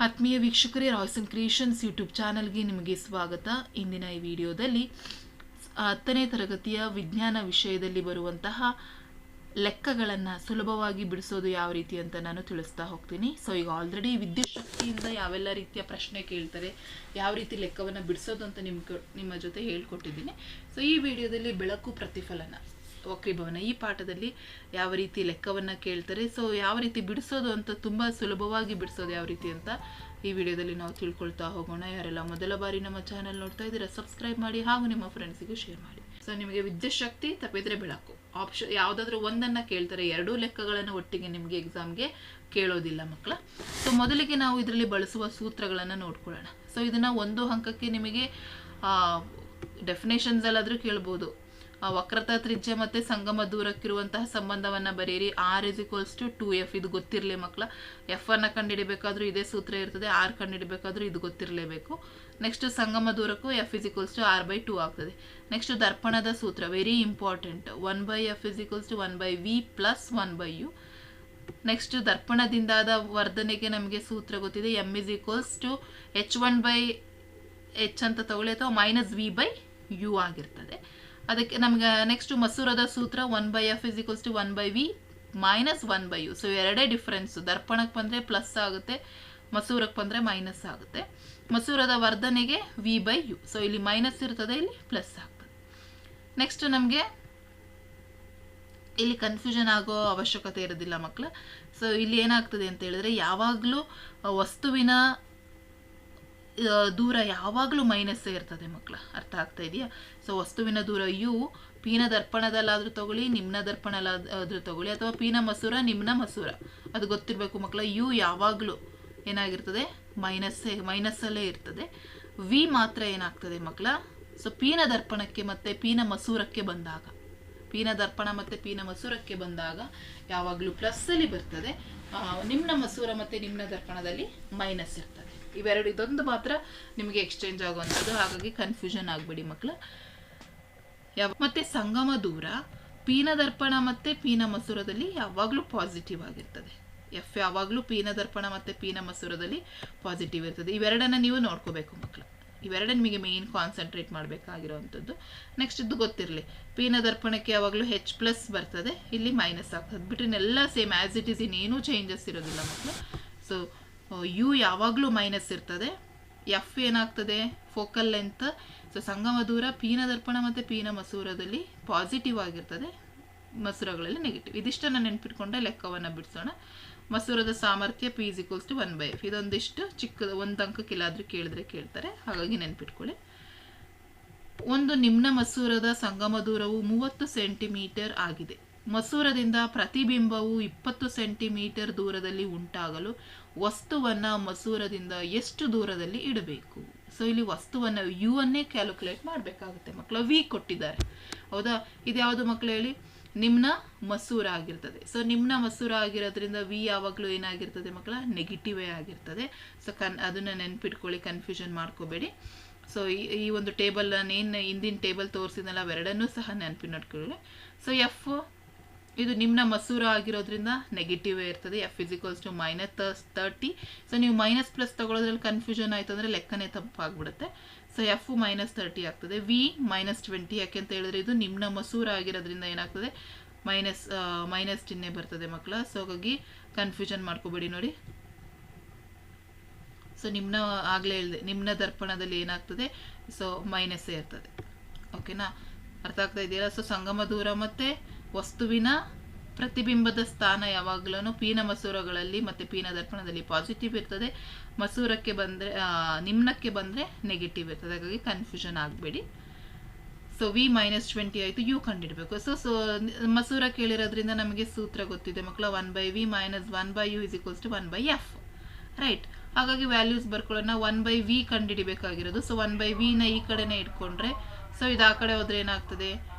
ಆತ್ಮೀಯ ವೀಕ್ಷಕರೇ, Royce and creations YouTube ಚಾನಲ್ಗೆ ನಿಮಗೆ ಸ್ವಾಗತ. ಇಂದಿನ ಈ ವಿಡಿಯೋದಲ್ಲಿ 10ನೇ ತರಗತಿಯ ವಿಜ್ಞಾನ ವಿಷಯದಲ್ಲಿ ಬರುವಂತಹ ಲೆಕ್ಕಗಳನ್ನು ಸುಲಭವಾಗಿ ಬಿಡಿಸೋದು ಯಾವ ರೀತಿ ಅಂತ ನಾನು ತಿಳಿಸ್ತಾ ಹೋಗ್ತೀನಿ. ಸೊ ಈಗ ಆಲ್ರೆಡಿ ವಿದ್ಯುತ್ ಶಕ್ತಿಯಿಂದ ಯಾವೆಲ್ಲ ರೀತಿಯ ಪ್ರಶ್ನೆ ಕೇಳ್ತಾರೆ, ಯಾವ ರೀತಿ ಲೆಕ್ಕವನ್ನು ಬಿಡಿಸೋದು ಅಂತ ನಿಮ್ಮ ಜೊತೆ ಹೇಳ್ಕೊಟ್ಟಿದ್ದೀನಿ. ಸೊ ಈ ವಿಡಿಯೋದಲ್ಲಿ ಬೆಳಕು ಪ್ರತಿಫಲನ ವಕ್ರೀಭವನ ಈ ಪಾಠದಲ್ಲಿ ಯಾವ ರೀತಿ ಲೆಕ್ಕವನ್ನು ಕೇಳ್ತಾರೆ, ಸೊ ಯಾವ ರೀತಿ ಬಿಡಿಸೋದು ಅಂತ ತುಂಬ ಸುಲಭವಾಗಿ ಬಿಡಿಸೋದು ಯಾವ ರೀತಿ ಅಂತ ಈ ವಿಡಿಯೋದಲ್ಲಿ ನಾವು ತಿಳ್ಕೊಳ್ತಾ ಹೋಗೋಣ. ಯಾರೆಲ್ಲ ಮೊದಲ ಬಾರಿ ನಮ್ಮ ಚಾನಲ್ ನೋಡ್ತಾ ಇದ್ದೀರಾ ಸಬ್ಸ್ಕ್ರೈಬ್ ಮಾಡಿ ಹಾಗೂ ನಿಮ್ಮ ಫ್ರೆಂಡ್ಸಿಗೂ ಶೇರ್ ಮಾಡಿ. ಸೊ ನಿಮಗೆ ವಿದ್ಯುತ್ ಶಕ್ತಿ ತಪ್ಪಿದ್ರೆ ಬೆಳಕು ಆಪ್ಷನ್ ಯಾವುದಾದ್ರೂ ಒಂದನ್ನು ಕೇಳ್ತಾರೆ, ಎರಡೂ ಲೆಕ್ಕಗಳನ್ನು ಒಟ್ಟಿಗೆ ನಿಮಗೆ ಎಕ್ಸಾಮ್ಗೆ ಕೇಳೋದಿಲ್ಲ ಮಕ್ಕಳ. ಸೊ ಮೊದಲಿಗೆ ನಾವು ಇದರಲ್ಲಿ ಬಳಸುವ ಸೂತ್ರಗಳನ್ನು ನೋಡ್ಕೊಳ್ಳೋಣ. ಸೊ ಇದನ್ನು ಒಂದು ಅಂಕಕ್ಕೆ ನಿಮಗೆ ಡೆಫಿನೇಷನ್ಸ್ ಅಲ್ಲಾದರೂ ಕೇಳ್ಬೋದು. ವಕ್ರತಾ ತ್ರಿಜ್ಯ ಮತ್ತು ಸಂಗಮ ದೂರಕ್ಕಿರುವಂತಹ ಸಂಬಂಧವನ್ನು ಬರೆಯಿರಿ. R is equals to 2f. ಇದು ಗೊತ್ತಿರಲಿ ಮಕ್ಕಳ. ಎಫ್ ಅನ್ನು ಕಂಡುಹಿಡಿಬೇಕಾದ್ರೂ ಇದೇ ಸೂತ್ರ ಇರ್ತದೆ, ಆರ್ ಕಂಡುಹಿಡಿಬೇಕಾದ್ರೂ ಇದು ಗೊತ್ತಿರಲೇಬೇಕು. ನೆಕ್ಸ್ಟ್ ಸಂಗಮ ದೂರಕ್ಕೂ F is equals to r/2 ಆಗ್ತದೆ. ನೆಕ್ಸ್ಟ್ ದರ್ಪಣದ ಸೂತ್ರ very important, 1/f is equals to 1/v plus 1/u. Next ದರ್ಪಣದಿಂದಾದ ವರ್ಧನೆಗೆ ನಮಗೆ ಸೂತ್ರ ಗೊತ್ತಿದೆ, m is equals to h1/h ಅಂತ ತಗೊಳ್ಳಿ ಅಥವಾ -v/u ಆಗಿರ್ತದೆ. ಅದಕ್ಕೆ ನಮ್ಗೆ ನೆಕ್ಸ್ಟ್ ಮಸೂರದ ಸೂತ್ರ 1/f is equals to 1/v minus 1/u. So ಎರಡೇ ಡಿಫ್ರೆನ್ಸು, ದರ್ಪಣಕ್ಕೆ ಬಂದರೆ ಪ್ಲಸ್ ಆಗುತ್ತೆ, ಮಸೂರಕ್ಕೆ ಬಂದರೆ ಮೈನಸ್ ಆಗುತ್ತೆ. ಮಸೂರದ ವರ್ಧನೆಗೆ v/u. ಸೊ ಇಲ್ಲಿ ಮೈನಸ್ ಇರ್ತದೆ, ಇಲ್ಲಿ ಪ್ಲಸ್ ಆಗ್ತದೆ. ನೆಕ್ಸ್ಟ್ ನಮಗೆ ಇಲ್ಲಿ ಕನ್ಫ್ಯೂಷನ್ ಆಗೋ ಅವಶ್ಯಕತೆ ಇರೋದಿಲ್ಲ ಮಕ್ಕಳು. ಸೊ ಇಲ್ಲಿ ಏನಾಗ್ತದೆ ಅಂತ ಹೇಳಿದ್ರೆ, ಯಾವಾಗಲೂ ವಸ್ತುವಿನ ದೂರ ಯಾವಾಗಲೂ ಮೈನಸ್ಸೇ ಇರ್ತದೆ ಮಕ್ಕಳ. ಅರ್ಥ ಆಗ್ತಾ ಇದೆಯಾ? ಸೊ ವಸ್ತುವಿನ ದೂರ ಯು ಪೀನ ದರ್ಪಣದಲ್ಲಾದರೂ ತಗೊಳ್ಳಿ, ನಿಮ್ನ ದರ್ಪಣಲ್ಲಾದರೂ ತಗೊಳ್ಳಿ, ಅಥವಾ ಪೀನ ಮಸೂರ ನಿಮ್ನ ಮಸೂರ, ಅದು ಗೊತ್ತಿರಬೇಕು ಮಕ್ಕಳ. ಯು ಯಾವಾಗಲೂ ಏನಾಗಿರ್ತದೆ, ಮೈನಸ್ಸಲ್ಲೇ ಇರ್ತದೆ. ವಿ ಮಾತ್ರ ಏನಾಗ್ತದೆ ಮಕ್ಕಳ, ಸೊ ಪೀನ ದರ್ಪಣಕ್ಕೆ ಮತ್ತು ಪೀನ ಮಸೂರಕ್ಕೆ ಬಂದಾಗ, ಪೀನ ದರ್ಪಣ ಮತ್ತು ಪೀನ ಮಸೂರಕ್ಕೆ ಬಂದಾಗ ಯಾವಾಗಲೂ ಪ್ಲಸ್ಸಲ್ಲಿ ಬರ್ತದೆ. ನಿಮ್ನ ಮಸೂರ ಮತ್ತು ನಿಮ್ನ ದರ್ಪಣದಲ್ಲಿ ಮೈನಸ್ ಇರ್ತದೆ. ಇವೆರಡು, ಇದೊಂದು ಮಾತ್ರ ನಿಮಗೆ ಎಕ್ಸ್ಚೇಂಜ್ ಆಗುವಂಥದ್ದು, ಹಾಗಾಗಿ ಕನ್ಫ್ಯೂಷನ್ ಆಗಬೇಡಿ ಮಕ್ಕಳು. ಮತ್ತೆ ಸಂಗಮ ದೂರ ಪೀನ ದರ್ಪಣ ಮತ್ತು ಪೀನ ಮಸೂರದಲ್ಲಿ ಯಾವಾಗಲೂ ಪಾಸಿಟಿವ್ ಆಗಿರ್ತದೆ. ಎಫ್ ಯಾವಾಗಲೂ ಪೀನ ದರ್ಪಣ ಮತ್ತು ಪೀನ ಮಸೂರದಲ್ಲಿ ಪಾಸಿಟಿವ್ ಇರ್ತದೆ. ಇವೆರಡನ್ನು ನೀವು ನೋಡ್ಕೋಬೇಕು ಮಕ್ಕಳು. ಇವೆರಡ ನಿಮಗೆ ಮೇನ್ ಕಾನ್ಸಂಟ್ರೇಟ್ ಮಾಡಬೇಕಾಗಿರೋವಂಥದ್ದು. ನೆಕ್ಸ್ಟ್ ಇದು ಗೊತ್ತಿರಲಿ, ಪೀನ ದರ್ಪಣಕ್ಕೆ ಯಾವಾಗಲೂ H+ ಬರ್ತದೆ, ಇಲ್ಲಿ ಮೈನಸ್ ಆಗ್ತದೆ. ಬಿಟ್ರೆ ಸೇಮ್ ಆ್ಯಸ್ ಇಟ್ ಈಸ್, ಇನ್ನೇನೂ ಚೇಂಜಸ್ ಇರೋದಿಲ್ಲ ಮಕ್ಕಳು. ಸೊ ಯು ಯಾವಾಗಲೂ ಮೈನಸ್ ಇರ್ತದೆ. ಎಫ್ ಏನಾಗ್ತದೆ, ಫೋಕಲ್ ಲೆಂತ್. ಸೊ ಸಂಗಮ ದೂರ ಪೀನ ದರ್ಪಣ ಮತ್ತು ಪೀನ ಮಸೂರದಲ್ಲಿ ಪಾಸಿಟಿವ್ ಆಗಿರ್ತದೆ, ಮಸೂರಗಳಲ್ಲಿ ನೆಗೆಟಿವ್. ಇದಿಷ್ಟನ್ನು ನೆನ್ಪಿಟ್ಕೊಂಡೆ ಲೆಕ್ಕವನ್ನು ಬಿಡಿಸೋಣ. ಮಸೂರದ ಸಾಮರ್ಥ್ಯ P is equals to 1/f. ಇದೊಂದಿಷ್ಟು ಚಿಕ್ಕದು, ಒಂದು ಅಂಕಕ್ಕಿಲ್ಲಾದರೂ ಕೇಳ್ತಾರೆ, ಹಾಗಾಗಿ ನೆನ್ಪಿಟ್ಕೊಳ್ಳಿ. ಒಂದು ನಿಮ್ನ ಮಸೂರದ ಸಂಗಮ ದೂರವು 30 ಸೆಂಟಿಮೀಟರ್ ಆಗಿದೆ. ಮಸೂರದಿಂದ ಪ್ರತಿಬಿಂಬವು 20 ಸೆಂಟಿಮೀಟರ್ ದೂರದಲ್ಲಿ ಉಂಟಾಗಲು ವಸ್ತುವನ್ನು ಮಸೂರದಿಂದ ಎಷ್ಟು ದೂರದಲ್ಲಿ ಇಡಬೇಕು? ಸೊ ಇಲ್ಲಿ ವಸ್ತುವನ್ನು ಯು ಅನ್ನೇ ಕ್ಯಾಲ್ಕುಲೇಟ್ ಮಾಡಬೇಕಾಗುತ್ತೆ ಮಕ್ಕಳು. ವಿ ಕೊಟ್ಟಿದ್ದಾರೆ, ಹೌದಾ? ಇದು ಯಾವುದು ಮಕ್ಕಳು ಹೇಳಿ? ನಿಮ್ನ ಮಸೂರ ಆಗಿರ್ತದೆ. ಸೊ ನಿಮ್ನ ಮಸೂರ ಆಗಿರೋದ್ರಿಂದ ವಿ ಯಾವಾಗಲೂ ಏನಾಗಿರ್ತದೆ ಮಕ್ಕಳ, ನೆಗೆಟಿವೇ ಆಗಿರ್ತದೆ. ಸೊ ಅದನ್ನು ನೆನ್ಪಿಟ್ಕೊಳ್ಳಿ, ಕನ್ಫ್ಯೂಷನ್ ಮಾಡ್ಕೋಬೇಡಿ. ಸೊ ಈ ಒಂದು ಟೇಬಲ್ ಏನು ಹಿಂದಿನ ಟೇಬಲ್ ತೋರಿಸಿದ್ನಲ್ಲ, ಅವೆರಡನ್ನೂ ಸಹ ನೆನಪಿನಟ್ಕೊಳ್ಳಿ. ಸೊ ಎಫ್ ಇದು ನಿಮ್ನ ಮಸೂರ ಆಗಿರೋದ್ರಿಂದ ನೆಗೆಟಿವೇ ಇರ್ತದೆ. F is equals to -30. So ನೀವು ಮೈನಸ್ ಪ್ಲಸ್ ತಗೊಳ್ಳೋದ್ರಲ್ಲಿ ಕನ್ಫ್ಯೂಷನ್ ಆಯಿತು ಅಂದರೆ ಲೆಕ್ಕನೇ ತಪ್ಪಾಗ್ಬಿಡುತ್ತೆ. ಸೊ ಎಫ್ -30 ಆಗ್ತದೆ. ವಿ -20. ಯಾಕೆಂತ ಹೇಳಿದ್ರೆ ಇದು ನಿಮ್ನ ಮಸೂರ ಆಗಿರೋದ್ರಿಂದ ಏನಾಗ್ತದೆ, ಮೈನಸ್ ಚಿಹ್ನೆ ಬರ್ತದೆ ಮಕ್ಕಳ. ಸೊ ಹಾಗಾಗಿ ಕನ್ಫ್ಯೂಷನ್ ಮಾಡ್ಕೋಬೇಡಿ ನೋಡಿ. ಸೊ ನಿಮ್ನ ಆಗಲೇ ಹೇಳಿದೆ, ನಿಮ್ನ ದರ್ಪಣದಲ್ಲಿ ಏನಾಗ್ತದೆ, ಸೊ ಮೈನಸ್ಸೇ ಇರ್ತದೆ. ಓಕೆನಾ? ಅರ್ಥ ಆಗ್ತಾ ಇದೆಯಲ್ಲ? ಸೊ ಸಂಗಮ ದೂರ ಮತ್ತು ವಸ್ತುವಿನ ಪ್ರತಿಬಿಂಬದ ಸ್ಥಾನ ಯಾವಾಗಲೂ ಪೀನ ಮಸೂರಗಳಲ್ಲಿ ಮತ್ತು ಪೀನ ದರ್ಪಣದಲ್ಲಿ ಪಾಸಿಟಿವ್ ಇರ್ತದೆ. ಮಸೂರಕ್ಕೆ ಬಂದರೆ, ನಿಮ್ನಕ್ಕೆ ಬಂದರೆ ನೆಗೆಟಿವ್ ಇರ್ತದೆ. ಹಾಗಾಗಿ ಕನ್ಫ್ಯೂಷನ್ ಆಗಬೇಡಿ. ಸೊ ವಿ -20 ಆಯಿತು, ಯು ಕಂಡಿಡಬೇಕು. ಸೊ ಮಸೂರ ಕೇಳಿರೋದ್ರಿಂದ ನಮಗೆ ಸೂತ್ರ ಗೊತ್ತಿದೆ ಮಕ್ಕಳ, 1/v minus 1/u is equals to 1/f. Right? ಹಾಗಾಗಿ ವ್ಯಾಲ್ಯೂಸ್ ಬರ್ಕೊಳ್ಳೋಣ. 1/v ಕಂಡುಹಿಡಿಬೇಕಾಗಿರೋದು. ಸೊ 1/v ಈ ಕಡೆನೇ ಇಟ್ಕೊಂಡ್ರೆ, ಸೊ ಇದು ಆ ಕಡೆ ಹೋದರೆ ಏನಾಗ್ತದೆ,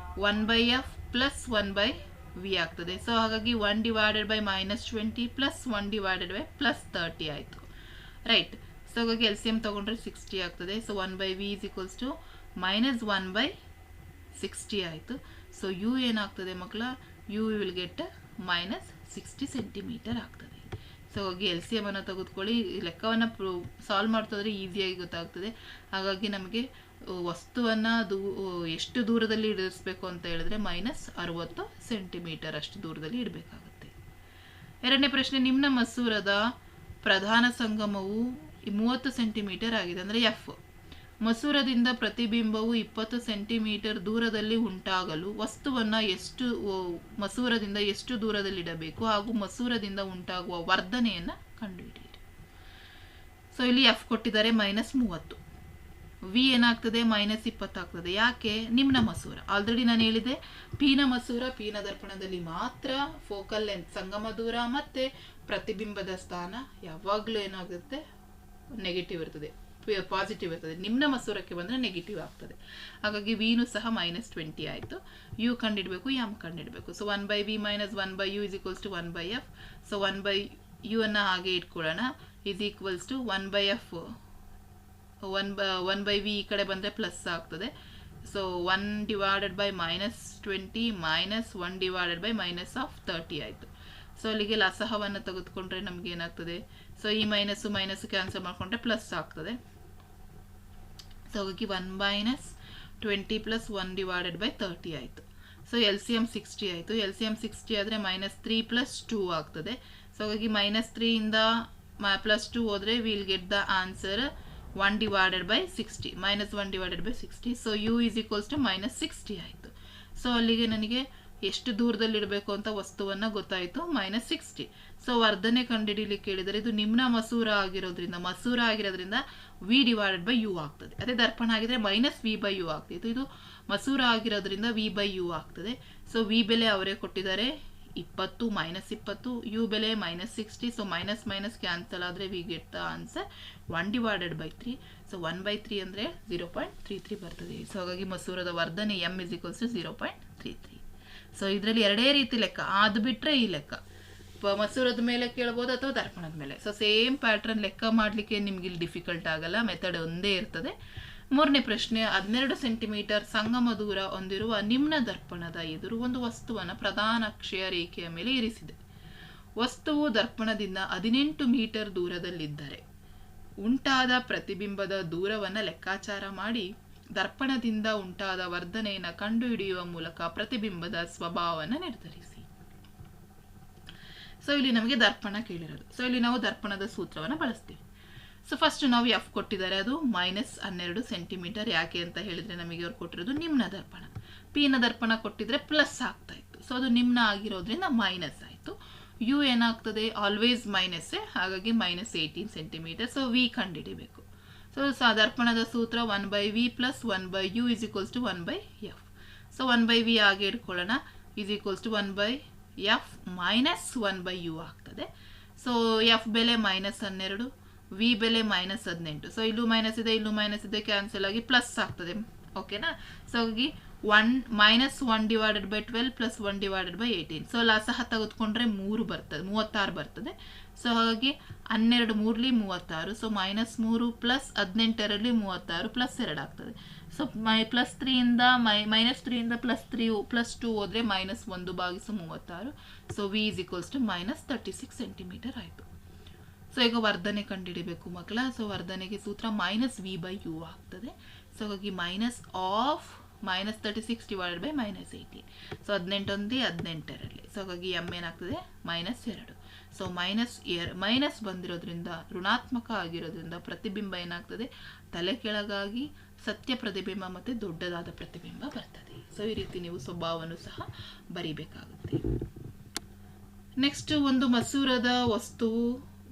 1/f ಪ್ಲಸ್ 1/v ಆಗ್ತದೆ. ಸೊ ಹಾಗಾಗಿ 1/-20 ಪ್ಲಸ್ 1/+30 ಆಯಿತು. ರೈಟ್? ಸೊ ಹಾಗಾಗಿ LCM ತೊಗೊಂಡ್ರೆ 60 ಆಗ್ತದೆ. So 1/v is equals to -1/60 ಆಯಿತು. ಸೊ ಯು ಏನಾಗ್ತದೆ ಮಕ್ಕಳ, ಯು ವಿಲ್ ಗೆಟ್ -60 ಸೆಂಟಿಮೀಟರ್ ಆಗ್ತದೆ. ಸೊ ಸೊ ಹಾಗಾಗಿ ಎಲ್ ಸಿ ಎಮ್ ಅನ್ನು ತೆಗೆದುಕೊಳ್ಳಿ. ಲೆಕ್ಕವನ್ನು ಸಾಲ್ವ್ ಮಾಡ್ತಿದ್ರೆ ಈಸಿಯಾಗಿ ಗೊತ್ತಾಗ್ತದೆ. ಹಾಗಾಗಿ ನಮಗೆ ವಸ್ತುವನ್ನು ಎಷ್ಟು ದೂರದಲ್ಲಿ ಇಡಿಸ್ಬೇಕು ಅಂತ ಹೇಳಿದ್ರೆ -60 ಸೆಂಟಿಮೀಟರ್ ಅಷ್ಟು ದೂರದಲ್ಲಿ ಇಡಬೇಕಾಗುತ್ತೆ. ಎರಡನೇ ಪ್ರಶ್ನೆ, ನಿಮ್ನ ಮಸೂರದ ಪ್ರಧಾನ ಸಂಗಮವು 30 ಸೆಂಟಿಮೀಟರ್ ಆಗಿದೆ, ಅಂದರೆ ಎಫ್. ಮಸೂರದಿಂದ ಪ್ರತಿಬಿಂಬವು 20 ಸೆಂಟಿಮೀಟರ್ ದೂರದಲ್ಲಿ ಉಂಟಾಗಲು ವಸ್ತುವನ್ನು ಮಸೂರದಿಂದ ಎಷ್ಟು ದೂರದಲ್ಲಿ ಇಡಬೇಕು ಹಾಗೂ ಮಸೂರದಿಂದ ಉಂಟಾಗುವ ವರ್ಧನೆಯನ್ನು ಕಂಡುಹಿಡಿಯಿರಿ. ಸೊ ಇಲ್ಲಿ ಎಫ್ ಕೊಟ್ಟಿದ್ದಾರೆ -30, ವಿ ಏನಾಗ್ತದೆ -20 ಆಗ್ತದೆ. ಯಾಕೆ? ನಿಮ್ನ ಮಸೂರ. ಆಲ್ರೆಡಿ ನಾನು ಹೇಳಿದೆ, ಪೀನ ಮಸೂರ ಪೀನ ದರ್ಪಣದಲ್ಲಿ ಮಾತ್ರ ಫೋಕಲ್ ಲೆಂತ್ ಸಂಗಮ ದೂರ ಮತ್ತು ಪ್ರತಿಬಿಂಬದ ಸ್ಥಾನ ಯಾವಾಗಲೂ ಏನಾಗುತ್ತೆ, ನೆಗೆಟಿವ್ ಇರ್ತದೆ, ಪಾಸಿಟಿವ್ ಇರ್ತದೆ. ನಿಮ್ನ ಮಸೂರಕ್ಕೆ ಬಂದರೆ ನೆಗೆಟಿವ್ ಆಗ್ತದೆ. ಹಾಗಾಗಿ ವಿನೂ ಸಹ -20 ಆಯಿತು. ಯು ಕಂಡಿಡಬೇಕು, ಎಮ್ ಕಂಡಿಡಬೇಕು. So 1/v - 1/u = 1/f. So 1/u ಅನ್ನು ಹಾಗೆ ಇಟ್ಕೊಳ್ಳೋಣ, = 1/f. 1/v ಈ ಕಡೆ ಬಂದರೆ ಪ್ಲಸ್ ಆಗ್ತದೆ. ಸೊ 1/-20 -1/-30 ಆಯಿತು. ಸೊ ಅಲ್ಲಿಗೆ ಲಸಹವನ್ನು ತೆಗೆದುಕೊಂಡ್ರೆ ನಮ್ಗೆ ಏನಾಗ್ತದೆ, ಸೊ ಈ ಮೈನಸ್ಸು ಕ್ಯಾನ್ಸಲ್ ಮಾಡಿಕೊಂಡ್ರೆ ಪ್ಲಸ್ ಆಗ್ತದೆ. ಸೊ ಹಾಗಾಗಿ 1 - 20 + 1/30 ಆಯಿತು. ಸೊ ಎಲ್ ಸಿ ಎಮ್ 60 ಆಯಿತು. ಎಲ್ ಸಿ ಎಮ್ 60 ಆದರೆ -3 + 2 ಆಗ್ತದೆ. ಸೊ ಹಾಗಾಗಿ -3 ಇಂದ +2 ಹೋದರೆ will get the answer 1/60 -1/60. So you = -60 ಆಯಿತು. ಸೊ ಅಲ್ಲಿಗೆ ನನಗೆ ಎಷ್ಟು ದೂರದಲ್ಲಿ ಇಡಬೇಕು ಅಂತ ವಸ್ತುವನ್ನು ಗೊತ್ತಾಯಿತು, -60. ಸೊ ವರ್ಧನೆ ಕಂಡುಹಿಡಿಯಲಿಕ್ಕೆ ಹೇಳಿದರೆ ಇದು ನಿಮ್ನ ಮಸೂರ ಆಗಿರೋದ್ರಿಂದ v/u ಆಗ್ತದೆ. ಅದೇ ದರ್ಪಣ ಆಗಿದ್ರೆ -v/u ಆಗ್ತಿತ್ತು. ಇದು ಮಸೂರ ಆಗಿರೋದ್ರಿಂದ v/u ಆಗ್ತದೆ. ಸೊ ವಿ ಬೆಲೆ ಅವರೇ ಕೊಟ್ಟಿದ್ದಾರೆ 20 -20, ಯು ಬೆಲೆ -60. ಸೊ ಮೈನಸ್ ಕ್ಯಾನ್ಸಲ್ ಆದರೆ we get the answer 1/3. So 1/3 ಅಂದರೆ 0.33 ಬರ್ತದೆ. ಸೊ ಹಾಗಾಗಿ ಮಸೂರದ ವರ್ಧನೆ m = 0.33. ಸೊ ಇದರಲ್ಲಿ ಎರಡೇ ರೀತಿ ಲೆಕ್ಕ, ಅದು ಬಿಟ್ಟರೆ ಈ ಲೆಕ್ಕ ಮಸೂರದ ಮೇಲೆ ಕೇಳ್ಬೋದು ಅಥವಾ ದರ್ಪಣದ ಮೇಲೆ. ಸೊ ಸೇಮ್ ಪ್ಯಾಟ್ರನ್ ಲೆಕ್ಕ ಮಾಡಲಿಕ್ಕೆ ನಿಮ್ಗೆ ಇಲ್ಲಿ ಡಿಫಿಕಲ್ಟ್ ಆಗಲ್ಲ, ಮೆಥಡ್ ಒಂದೇ ಇರ್ತದೆ. ಮೂರನೇ ಪ್ರಶ್ನೆ, 12 ಸೆಂಟಿಮೀಟರ್ ಸಂಗಮ ದೂರ ಹೊಂದಿರುವ ನಿಮ್ನ ದರ್ಪಣದ ಎದುರು ಒಂದು ವಸ್ತುವನ್ನು ಪ್ರಧಾನ ಅಕ್ಷೀಯ ರೇಖೆಯ ಮೇಲೆ ಇರಿಸಿದೆ. ವಸ್ತುವು ದರ್ಪಣದಿಂದ 18 ಮೀಟರ್ ದೂರದಲ್ಲಿದ್ದರೆ ಉಂಟಾದ ಪ್ರತಿಬಿಂಬದ ದೂರವನ್ನು ಲೆಕ್ಕಾಚಾರ ಮಾಡಿ ದರ್ಪಣದಿಂದ ಉಂಟಾದ ವರ್ಧನೆಯನ್ನು ಕಂಡುಹಿಡಿಯುವ ಮೂಲಕ ಪ್ರತಿಬಿಂಬದ ಸ್ವಭಾವವನ್ನು ನಿರ್ಧರಿಸಿ. ಸೊ ಇಲ್ಲಿ ನಮಗೆ ದರ್ಪಣ ಕೇಳಿರೋದು. ಸೊ ಇಲ್ಲಿ ನಾವು ದರ್ಪಣದ ಸೂತ್ರವನ್ನು ಬಳಸ್ತೀವಿ. ಸೊ ಫಸ್ಟ್ ನಾವು ಎಫ್ ಕೊಟ್ಟಿದ್ದಾರೆ, ಅದು -12 ಸೆಂಟಿಮೀಟರ್. ಯಾಕೆ ಅಂತ ಹೇಳಿದ್ರೆ ನಮಗೆ ಅವ್ರು ಕೊಟ್ಟಿರೋದು ನಿಮ್ನ ದರ್ಪಣ. ಪಿನ ದರ್ಪಣ ಕೊಟ್ಟಿದ್ರೆ ಪ್ಲಸ್ ಆಗ್ತಾ ಇತ್ತು. ಸೊ ಅದು ನಿಮ್ನ ಆಗಿರೋದ್ರಿಂದ ಮೈನಸ್ ಆಯಿತು. ಯು ಏನಾಗ್ತದೆ, ಆಲ್ವೇಸ್ ಮೈನಸ್ಸೇ, ಹಾಗಾಗಿ -18 ಸೆಂಟಿಮೀಟರ್. ಸೊ ವಿ ಕಂಡುಹಿಡಿಬೇಕು. ಸೊ ದರ್ಪಣದ ಸೂತ್ರ 1/v + 1/u = 1/f. So 1/v ಹಾಗೆ ಇಟ್ಕೊಳ್ಳೋಣ, = 1/f - 1/u ಆಗ್ತದೆ. ಸೊ ಎಫ್ ಬೆಲೆ -12, ವಿ ಬೆಲೆ -18. ಸೊ ಇಲ್ಲೂ ಮೈನಸ್ ಇದೆ, ಕ್ಯಾನ್ಸಲ್ ಆಗಿ ಪ್ಲಸ್ ಆಗ್ತದೆ. ಓಕೆನಾ? ಸೊ ಹಾಗಾಗಿ -1/12 + 1/18. ಸೊ ಲಸಹ ತೆಗೆದುಕೊಂಡ್ರೆ 36 ಬರ್ತದೆ. ಸೊ ಹಾಗಾಗಿ 12 3 36. ಸೊ -3 + 18 36 +2 ಆಗ್ತದೆ. ಸೊ +3 ಇಂದ +2 ಹೋದರೆ -1/36. ಸೊ ವಿ = -36 ಸೆಂಟಿಮೀಟರ್ ಆಯಿತು. ಸೊ ಈಗ ವರ್ಧನೆ ಕಂಡುಹಿಡಿಬೇಕು ಮಕ್ಕಳ. ಸೊ ವರ್ಧನೆಗೆ ಸೂತ್ರ -v/u ಆಗ್ತದೆ. ಸೊ ಹಾಗಾಗಿ -36 / -18. ಸೊ 18 18. ಸೊ ಹಾಗಾಗಿ m ಏನಾಗ್ತದೆ -2. ಸೊ ಮೈನಸ್ ಬಂದಿರೋದ್ರಿಂದ, ಋಣಾತ್ಮಕ ಆಗಿರೋದ್ರಿಂದ ಪ್ರತಿಬಿಂಬ ಏನಾಗ್ತದೆ, ತಲೆ ಕೆಳಗಾಗಿ ಸತ್ಯ ಪ್ರತಿಬಿಂಬ ಮತ್ತು ದೊಡ್ಡದಾದ ಪ್ರತಿಬಿಂಬ ಬರ್ತದೆ. ಸೊ ಈ ರೀತಿ ನೀವು ಸ್ವಭಾವವನ್ನು ಸಹ ಬರಿಬೇಕಾಗುತ್ತೆ. ನೆಕ್ಸ್ಟ್, ಒಂದು ಮಸೂರದ ವಸ್ತುವು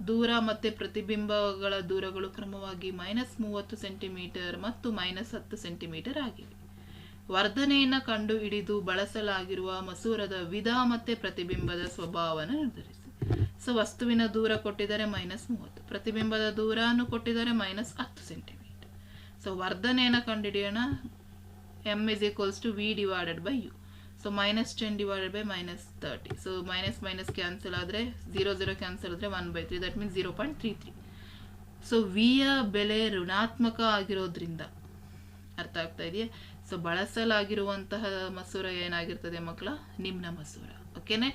ದೂರ ಮತ್ತು ಪ್ರತಿಬಿಂಬಗಳ ದೂರಗಳು ಕ್ರಮವಾಗಿ -30 ಸೆಂಟಿಮೀಟರ್ ಮತ್ತು -10 ಸೆಂಟಿಮೀಟರ್ ಆಗಿವೆ. ವರ್ಧನೆಯನ್ನು ಕಂಡು ಹಿಡಿದು ಬಳಸಲಾಗಿರುವ ಮಸೂರದ ವಿಧ ಮತ್ತು ಪ್ರತಿಬಿಂಬದ ಸ್ವಭಾವವನ್ನು ನಿರ್ಧರಿಸಿ. ಸೊ ವಸ್ತುವಿನ ದೂರ ಕೊಟ್ಟಿದ್ದಾರೆ -30, ಪ್ರತಿಬಿಂಬದ ದೂರನು ಕೊಟ್ಟಿದ್ದಾರೆ -10 ಸೆಂಟಿಮೀಟರ್. ಸೊ ವರ್ಧನೆಯನ್ನು ಕಂಡುಹಿಡಿಯೋಣ. m = v/u. So -10 / -30. So minus cancel ಆದರೆ 0 ಕ್ಯಾನ್ಸಲ್ ಆದರೆ 1/3, ದಟ್ ಮೀನ್ಸ್ 0.33. ಸೊ ವಿಯ ಬೆಲೆ ಋಣಾತ್ಮಕ ಆಗಿರೋದ್ರಿಂದ, ಅರ್ಥ ಆಗ್ತಾ ಇದೆಯಾ? ಸೊ ಬಳಸಲಾಗಿರುವಂತಹ ಮಸೂರ ಏನಾಗಿರ್ತದೆ ಮಕ್ಕಳ, ನಿಮ್ನ ಮಸೂರ. ಓಕೆನೆ.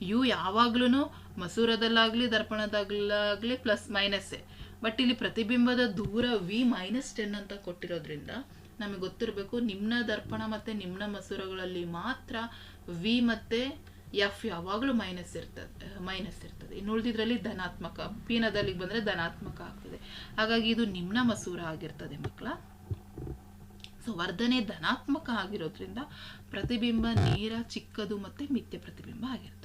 ಯು ಯಾವಾಗ್ಲೂ ಮಸೂರದಲ್ಲಾಗಲಿ ದರ್ಪಣದಲ್ಲಾಗಲಿ ಪ್ಲಸ್ ಮೈನಸ್ಸೇ. ಬಟ್ ಇಲ್ಲಿ ಪ್ರತಿಬಿಂಬದ ದೂರ ವಿ -10 ಅಂತ ಕೊಟ್ಟಿರೋದ್ರಿಂದ ನಮಗೆ ಗೊತ್ತಿರಬೇಕು ನಿಮ್ನ ದರ್ಪಣ ಮತ್ತು ನಿಮ್ನ ಮಸೂರಗಳಲ್ಲಿ ಮಾತ್ರ ವಿ ಮತ್ತು ಎಫ್ ಯಾವಾಗಲೂ ಮೈನಸ್ ಇರ್ತದೆ. ಇನ್ನು ಉಳಿದಿದ್ರಲ್ಲಿ ಧನಾತ್ಮಕ, ಪೀನದಲ್ಲಿ ಬಂದರೆ ಧನಾತ್ಮಕ ಆಗ್ತದೆ. ಹಾಗಾಗಿ ಇದು ನಿಮ್ನ ಮಸೂರ ಆಗಿರ್ತದೆ ಮಕ್ಕಳ. ಸೊ ವರ್ಧನೆ ಧನಾತ್ಮಕ ಆಗಿರೋದ್ರಿಂದ ಪ್ರತಿಬಿಂಬ ನೇರ, ಚಿಕ್ಕದು ಮತ್ತು ಮಿಥ್ಯ ಪ್ರತಿಬಿಂಬ ಆಗಿರ್ತದೆ.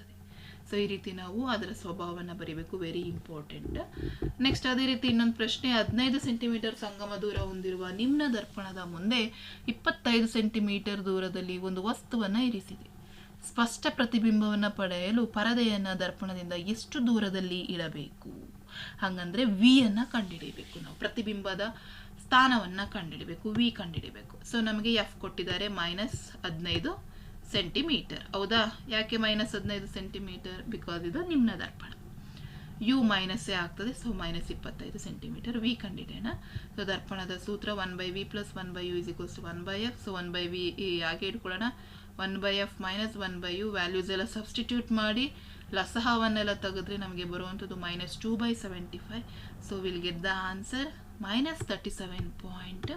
ಸೊ ಈ ರೀತಿ ನಾವು ಅದರ ಸ್ವಭಾವವನ್ನು ಬರೀಬೇಕು, ವೆರಿ ಇಂಪಾರ್ಟೆಂಟ್. ನೆಕ್ಸ್ಟ್ ಅದೇ ರೀತಿ ಇನ್ನೊಂದು ಪ್ರಶ್ನೆ, 15 ಸೆಂಟಿಮೀಟರ್ ಸಂಗಮ ದೂರ ಹೊಂದಿರುವ ನಿಮ್ನ ದರ್ಪಣದ ಮುಂದೆ 25 ಸೆಂಟಿಮೀಟರ್ ದೂರದಲ್ಲಿ ಒಂದು ವಸ್ತುವನ್ನು ಇರಿಸಿದೆ. ಸ್ಪಷ್ಟ ಪ್ರತಿಬಿಂಬವನ್ನು ಪಡೆಯಲು ಪರದೆಯನ್ನು ದರ್ಪಣದಿಂದ ಎಷ್ಟು ದೂರದಲ್ಲಿ ಇಡಬೇಕು? ಹಾಗಂದ್ರೆ ವಿ ಅನ್ನು ಕಂಡುಹಿಡಿಯಬೇಕು. ನಾವು ಪ್ರತಿಬಿಂಬದ ಸ್ಥಾನವನ್ನು ಕಂಡುಹಿಡಬೇಕು, ವಿ ಕಂಡುಹಿಡಬೇಕು. ಸೊ ನಮಗೆ ಎಫ್ ಕೊಟ್ಟಿದ್ದಾರೆ -15 ಸೆಂಟಿಮೀಟರ್. ಹೌದಾ? ಯಾಕೆ -15 ಸೆಂಟಿಮೀಟರ್? ಬಿಕಾಸ್ ಇದು ನಿಮ್ನ ದರ್ಪಣ. ಯು ಮೈನಸ್ಸೇ ಆಗ್ತದೆ. So -25 centimetre. ವಿ ಕಂಡಿಡೋಣ. ಸೊ ದರ್ಪಣದ ಸೂತ್ರ 1/v + 1/u = 1/f. So 1/v ಹಾಗೆ ಇಟ್ಕೊಳ್ಳೋಣ. 1/f - 1/u ವ್ಯಾಲ್ಯೂಸ್ ಎಲ್ಲ ಸಬ್ಸ್ಟಿಟ್ಯೂಟ್ ಮಾಡಿ ಲಸಹವನ್ನೆಲ್ಲ ತೆಗೆದ್ರೆ ನಮಗೆ ಬರುವಂಥದ್ದು -2/75. So will get the answer -37.5.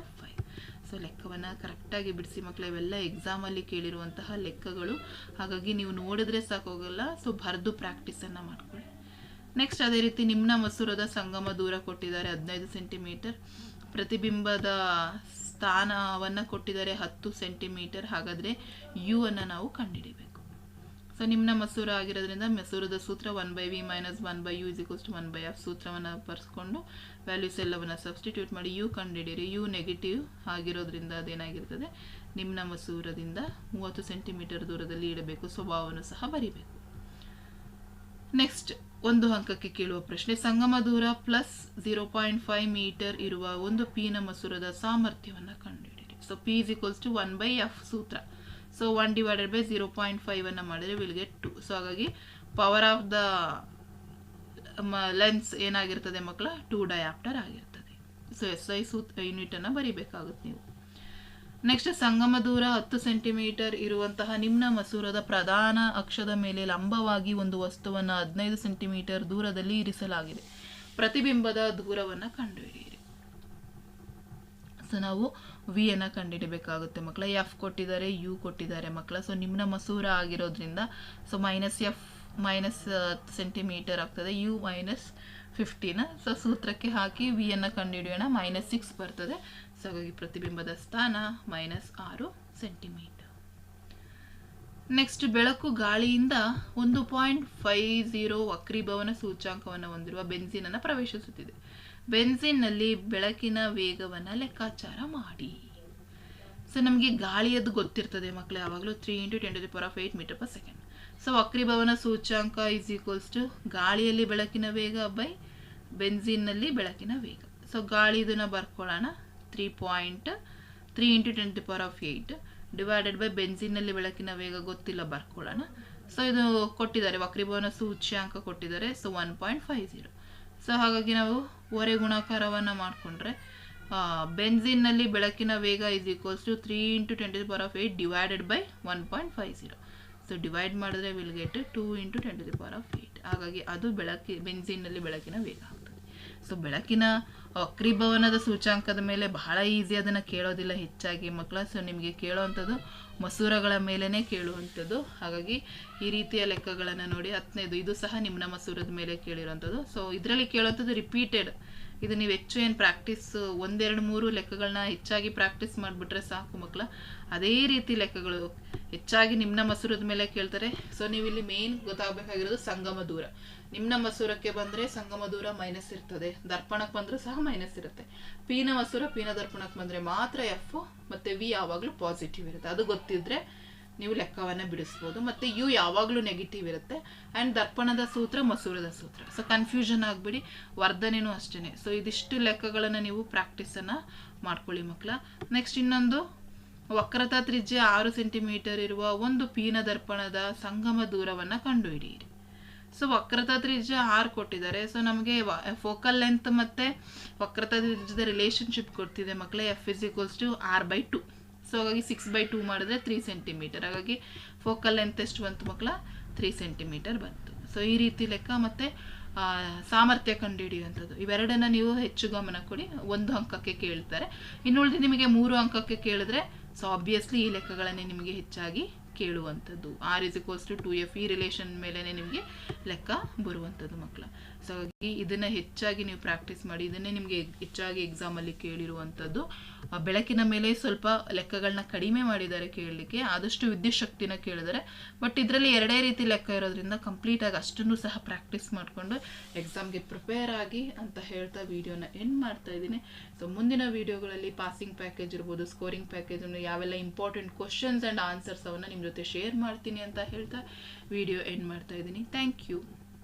So ಲೆಕ್ಕವನ್ನು ಕರೆಕ್ಟಾಗಿ ಬಿಡಿಸಿ ಮಕ್ಕಳು. ಇವೆಲ್ಲ ಎಕ್ಸಾಮಲ್ಲಿ ಕೇಳಿರುವಂತಹ ಲೆಕ್ಕಗಳು, ಹಾಗಾಗಿ ನೀವು ನೋಡಿದ್ರೆ ಸಾಕೋಗಲ್ಲ. ಸೊ ಬರೆದು ಪ್ರಾಕ್ಟೀಸನ್ನು ಮಾಡ್ಕೊಳ್ಳಿ. ನೆಕ್ಸ್ಟ್ ಅದೇ ರೀತಿ ನಿಮ್ನ ಮಸೂರದ ಸಂಗಮ ದೂರ ಕೊಟ್ಟಿದ್ದಾರೆ 15 ಸೆಂಟಿಮೀಟರ್. ಪ್ರತಿಬಿಂಬದ ಸ್ಥಾನವನ್ನು ಕೊಟ್ಟಿದ್ದಾರೆ 10 ಸೆಂಟಿಮೀಟರ್. ಹಾಗಾದರೆ ಯು ಅನ್ನು ನಾವು ಕಂಡುಹಿಡಿಬೇಕು. ಸೊ ನಿಮ್ನ ಮಸೂರ ಆಗಿರೋದ್ರಿಂದ ಮಸೂರದ ಸೂತ್ರ 1/v - 1/u = 1/f. ಸೂತ್ರವನ್ನು ಬರ್ಸ್ಕೊಂಡು ವ್ಯಾಲ್ಯೂಸ್ ಎಲ್ಲವನ್ನು ಸಬ್ಸ್ಟಿಟ್ಯೂಟ್ ಮಾಡಿ ಯು ಕಂಡುಹಿಡಿಯಿರಿ. ಯು ನೆಗೆಟಿವ್ ಆಗಿರೋದ್ರಿಂದ ಅದೇನಾಗಿರ್ತದೆ, ನಿಮ್ನ ಮಸೂರದಿಂದ 30 ಸೆಂಟಿಮೀಟರ್ ದೂರದಲ್ಲಿ ಇಡಬೇಕು. ಸ್ವಭಾವವನ್ನು ಸಹ ಬರಿಬೇಕು. ನೆಕ್ಸ್ಟ್ ಒಂದು ಅಂಕಕ್ಕೆ ಕೇಳುವ ಪ್ರಶ್ನೆ, ಸಂಗಮ ದೂರ +0.5 ಮೀಟರ್ ಇರುವ ಒಂದು ಪೀನ ಮಸೂರದ ಸಾಮರ್ಥ್ಯವನ್ನು ಕಂಡುಹಿಡಿಯಿರಿ. ಸೊ ಪಿ = 1/f ಸೂತ್ರ. ಸೊ 1 / 0.5 ಅನ್ನು ಮಾಡಿದರೆ ವಿಲ್ ಗೆಟ್ 2. ಸೊ ಹಾಗಾಗಿ ಪವರ್ ಆಫ್ ದ ಲೆನ್ಸ್ ಏನಾಗಿರ್ತದೆ ಮಕ್ಕಳ? 2 ಡಯಾಪ್ಟರ್ ಆಗಿರ್ತದೆ. ಸೊ SI ಯೂನಿಟನ್ನು ಬರಿಬೇಕಾಗುತ್ತೆ ನೀವು. ನೆಕ್ಸ್ಟ್ ಸಂಗಮ ದೂರ 10 ಸೆಂಟಿಮೀಟರ್ ಇರುವಂತಹ ನಿಮ್ನ ಮಸೂರದ ಪ್ರಧಾನ ಅಕ್ಷದ ಮೇಲೆ ಲಂಬವಾಗಿ ಒಂದು ವಸ್ತುವನ್ನು 15 ಸೆಂಟಿಮೀಟರ್ ದೂರದಲ್ಲಿ ಇರಿಸಲಾಗಿದೆ. ಪ್ರತಿಬಿಂಬದ ದೂರವನ್ನು ಕಂಡುಹಿಡಿಯಿರಿ. ಸೊ ನಾವು ವಿ ಅನ್ನು ಕಂಡುಹಿಡಬೇಕಾಗುತ್ತೆ ಮಕ್ಕಳ. ಎಫ್ ಕೊಟ್ಟಿದ್ದಾರೆ, ಯು ಕೊಟ್ಟಿದ್ದಾರೆ ಮಕ್ಕಳ. ಸೊ ನಿಮ್ನ ಮಸೂರ ಆಗಿರೋದ್ರಿಂದ ಸೊ -f -10 ಸೆಂಟಿಮೀಟರ್ ಆಗ್ತದೆ, ಯು -15. ಸೊ ಸೂತ್ರಕ್ಕೆ ಹಾಕಿ ವಿ ಅನ್ನು ಕಂಡುಹಿಡಿಯೋಣ. -6 ಬರ್ತದೆ. ಸೊ ಹಾಗಾಗಿ ಪ್ರತಿಬಿಂಬದ ಸ್ಥಾನ -6 ಸೆಂಟಿಮೀಟರ್. ನೆಕ್ಸ್ಟ್ ಬೆಳಕು ಗಾಳಿಯಿಂದ 1.50 ವಕ್ರೀಭವನ ಸೂಚ್ಯಾಂಕವನ್ನು ಹೊಂದಿರುವ ಬೆನ್ಸಿನನ್ನು ಪ್ರವೇಶಿಸುತ್ತಿದೆ. ಬೆನ್ಸಿನ್ನಲ್ಲಿ ಬೆಳಕಿನ ವೇಗವನ್ನು ಲೆಕ್ಕಾಚಾರ ಮಾಡಿ. ಸೊ ನಮಗೆ ಗಾಳಿಯದ್ದು ಗೊತ್ತಿರ್ತದೆ ಮಕ್ಕಳು, ಯಾವಾಗಲೂ 3 × 10⁸ m/s. ಸೊ ವಕ್ರೀಭವನ ಸೂಚ್ಯಾಂಕ = ಗಾಳಿಯಲ್ಲಿ ಬೆಳಕಿನ ವೇಗ ಬೈ ಬೆನ್ಸಿನ್ನಲ್ಲಿ ಬೆಳಕಿನ ವೇಗ. ಸೊ ಗಾಳಿ ಇದನ್ನು ಬರ್ಕೊಳ್ಳೋಣ. 3.3 × 10⁸ ಡಿವೈಡೆಡ್ ಬೈ ಬೆನ್ಸಿನ್ನಲ್ಲಿ ಬೆಳಕಿನ ವೇಗ ಗೊತ್ತಿಲ್ಲ, ಬರ್ಕೊಳ್ಳೋಣ. ಸೊ ಇದು ಕೊಟ್ಟಿದ್ದಾರೆ, ವಕ್ರೀಭವನ ಸೂಚ್ಯಾಂಕ ಕೊಟ್ಟಿದ್ದಾರೆ. ಸೊ 1.50. ಸೊ ಹಾಗಾಗಿ ನಾವು ಒರೆ ಗುಣಾಕಾರವನ್ನು ಮಾಡಿಕೊಂಡ್ರೆ ಬೆನ್ಸಿನ್ನಲ್ಲಿ ಬೆಳಕಿನ ವೇಗ = 3 × 10⁸ ಡಿವೈಡೆಡ್ ಬೈ 1.50. ಸೊ ಡಿವೈಡ್ ಮಾಡಿದ್ರೆ ವಿಲ್ ಗೆಟ್ 2 × 10⁸. ಹಾಗಾಗಿ ಅದು ಬೆನ್ಸಿನ್ನಲ್ಲಿ ಬೆಳಕಿನ ವೇಗ ಆಗ್ತದೆ. ಸೊ ಬೆಳಕಿನ ವಕ್ರೀಭವನದ ಸೂಚ್ಯಾಂಕದ ಮೇಲೆ ಬಹಳ ಈಸಿ, ಅದನ್ನು ಕೇಳೋದಿಲ್ಲ ಹೆಚ್ಚಾಗಿ ಮಕ್ಕಳ. ಸೊ ನಿಮಗೆ ಕೇಳೋವಂಥದ್ದು ಮಸೂರಗಳ ಮೇಲೇ ಕೇಳುವಂಥದ್ದು. ಹಾಗಾಗಿ ಈ ರೀತಿಯ ಲೆಕ್ಕಗಳನ್ನು ನೋಡಿ. 10ನೇದು ಇದು ಸಹ ನಿಮ್ನ ಮಸೂರದ ಮೇಲೆ ಕೇಳಿರೋವಂಥದ್ದು. ಸೊ ಇದರಲ್ಲಿ ಕೇಳೋವಂಥದ್ದು ರಿಪೀಟೆಡ್. ಇದು ನೀವು ಹೆಚ್ಚು ಏನು ಪ್ರಾಕ್ಟೀಸ್ 1, 2, 3 ಲೆಕ್ಕಗಳನ್ನ ಹೆಚ್ಚಾಗಿ ಪ್ರಾಕ್ಟೀಸ್ ಮಾಡಿಬಿಟ್ರೆ ಸಾಕು ಮಕ್ಕಳ. ಅದೇ ರೀತಿ ಲೆಕ್ಕಗಳು ಹೆಚ್ಚಾಗಿ ನಿಮ್ನ ಮಸೂರದ ಮೇಲೆ ಕೇಳ್ತಾರೆ. ಸೊ ನೀವು ಇಲ್ಲಿ ಮೇನ್ ಗೊತ್ತಾಗಬೇಕಾಗಿರೋದು ಸಂಗಮ ದೂರ. ನಿಮ್ನ ಮಸೂರಕ್ಕೆ ಬಂದರೆ ಸಂಗಮ ದೂರ ಮೈನಸ್ ಇರ್ತದೆ, ದರ್ಪಣಕ್ಕೆ ಬಂದರೂ ಸಹ ಮೈನಸ್ ಇರುತ್ತೆ. ಪೀನ ಮಸೂರ ಪೀನ ದರ್ಪಣಕ್ಕೆ ಬಂದರೆ ಮಾತ್ರ ಎಫ್ ಮತ್ತು ವಿ ಯಾವಾಗಲೂ ಪಾಸಿಟಿವ್ ಇರುತ್ತೆ. ಅದು ಗೊತ್ತಿದ್ರೆ ನೀವು ಲೆಕ್ಕವನ್ನು ಬಿಡಿಸ್ಬೋದು. ಮತ್ತು ಯು ಯಾವಾಗಲೂ ನೆಗೆಟಿವ್ ಇರುತ್ತೆ. ಆ್ಯಂಡ್ ದರ್ಪಣದ ಸೂತ್ರ ಮಸೂರದ ಸೂತ್ರ. So confusion ಆಗಿಬಿಡಿ. ವರ್ಧನೆಯೂ ಅಷ್ಟೇ. ಸೊ ಇದಿಷ್ಟು ಲೆಕ್ಕಗಳನ್ನು ನೀವು ಪ್ರಾಕ್ಟೀಸನ್ನು ಮಾಡ್ಕೊಳ್ಳಿ ಮಕ್ಕಳ. ನೆಕ್ಸ್ಟ್ ಇನ್ನೊಂದು, ವಕ್ರತಾ ತ್ರಿಜ್ಯ 6 ಸೆಂಟಿಮೀಟರ್ ಇರುವ ಒಂದು ಪೀನ ದರ್ಪಣದ ಸಂಗಮ ದೂರವನ್ನು ಕಂಡುಹಿಡಿಯಿರಿ. ಸೊ ವಕ್ರತಾ ತ್ರಿಜ್ಯ 6 ಕೊಟ್ಟಿದ್ದಾರೆ. ಸೊ ನಮಗೆ ಫೋಕಲ್ ಲೆಂತ್ ಮತ್ತು ವಕ್ರತಾ ತ್ರಿಜ್ಯದ ರಿಲೇಷನ್ಶಿಪ್ ಕೊಡ್ತಿದೆ ಮಕ್ಕಳೇ. F = r/2. ಸೊ ಹಾಗಾಗಿ 6/2 ಮಾಡಿದ್ರೆ 3 ಸೆಂಟಿಮೀಟರ್. ಹಾಗಾಗಿ ಫೋಕಲ್ ಲೆಂತ್ ಎಷ್ಟು ಬಂತು ಮಕ್ಕಳ? 3 ಸೆಂಟಿಮೀಟರ್ ಬಂತು. ಸೊ ಈ ರೀತಿ ಲೆಕ್ಕ. ಮತ್ತು ಸಾಮರ್ಥ್ಯ ಕಂಡುಹಿಡಿಯುವಂಥದ್ದು, ಇವೆರಡನ್ನ ನೀವು ಹೆಚ್ಚು ಗಮನ ಕೊಡಿ. 1 ಅಂಕಕ್ಕೆ ಕೇಳ್ತಾರೆ, ಇನ್ನುಳಿದು ನಿಮಗೆ 3 ಅಂಕಕ್ಕೆ ಕೇಳಿದ್ರೆ ಸೊ ಆಬ್ವಿಯಸ್ಲಿ ಈ ಲೆಕ್ಕಗಳನ್ನೇ ನಿಮಗೆ ಹೆಚ್ಚಾಗಿ ಕೇಳುವಂಥದ್ದು. R=2F ಈ ರಿಲೇಷನ್ ಮೇಲೇ ನಿಮಗೆ ಲೆಕ್ಕ ಬರುವಂಥದ್ದು ಮಕ್ಕಳ. ಸೊ ಹಾಗಾಗಿ ಇದನ್ನು ಹೆಚ್ಚಾಗಿ ನೀವು ಪ್ರಾಕ್ಟೀಸ್ ಮಾಡಿ. ಇದನ್ನೇ ನಿಮಗೆ ಹೆಚ್ಚಾಗಿ ಎಕ್ಸಾಮಲ್ಲಿ ಕೇಳಿರುವಂಥದ್ದು. ಬೆಳಕಿನ ಮೇಲೆ ಸ್ವಲ್ಪ ಲೆಕ್ಕಗಳನ್ನ ಕಡಿಮೆ ಮಾಡಿದ್ದಾರೆ ಕೇಳಲಿಕ್ಕೆ, ಆದಷ್ಟು ವಿದ್ಯುತ್ ಶಕ್ತಿನ ಕೇಳಿದ್ದಾರೆ. ಬಟ್ ಇದರಲ್ಲಿ 2 ರೀತಿ ಲೆಕ್ಕ ಇರೋದ್ರಿಂದ ಕಂಪ್ಲೀಟಾಗಿ ಅಷ್ಟನ್ನು ಸಹ ಪ್ರಾಕ್ಟೀಸ್ ಮಾಡಿಕೊಂಡು ಎಕ್ಸಾಮ್ಗೆ ಪ್ರಿಪೇರ್ ಆಗಿ ಅಂತ ಹೇಳ್ತಾ ವಿಡಿಯೋನ ಎಂಡ್ ಮಾಡ್ತಾ ಇದ್ದೀನಿ. ಸೊ ಮುಂದಿನ ವಿಡಿಯೋಗಳಲ್ಲಿ ಪಾಸಿಂಗ್ ಪ್ಯಾಕೇಜ್ ಇರ್ಬೋದು, ಸ್ಕೋರಿಂಗ್ ಪ್ಯಾಕೇಜ್, ಯಾವೆಲ್ಲ ಇಂಪಾರ್ಟೆಂಟ್ ಕ್ವಶನ್ಸ್ ಆ್ಯಂಡ್ ಆನ್ಸರ್ಸ್ ಅವನ್ನ ನಿಮ್ಮ ಜೊತೆ ಶೇರ್ ಮಾಡ್ತೀನಿ ಅಂತ ಹೇಳ್ತಾ ವಿಡಿಯೋ ಎಂಡ್ ಮಾಡ್ತಾ ಇದ್ದೀನಿ. Thank you.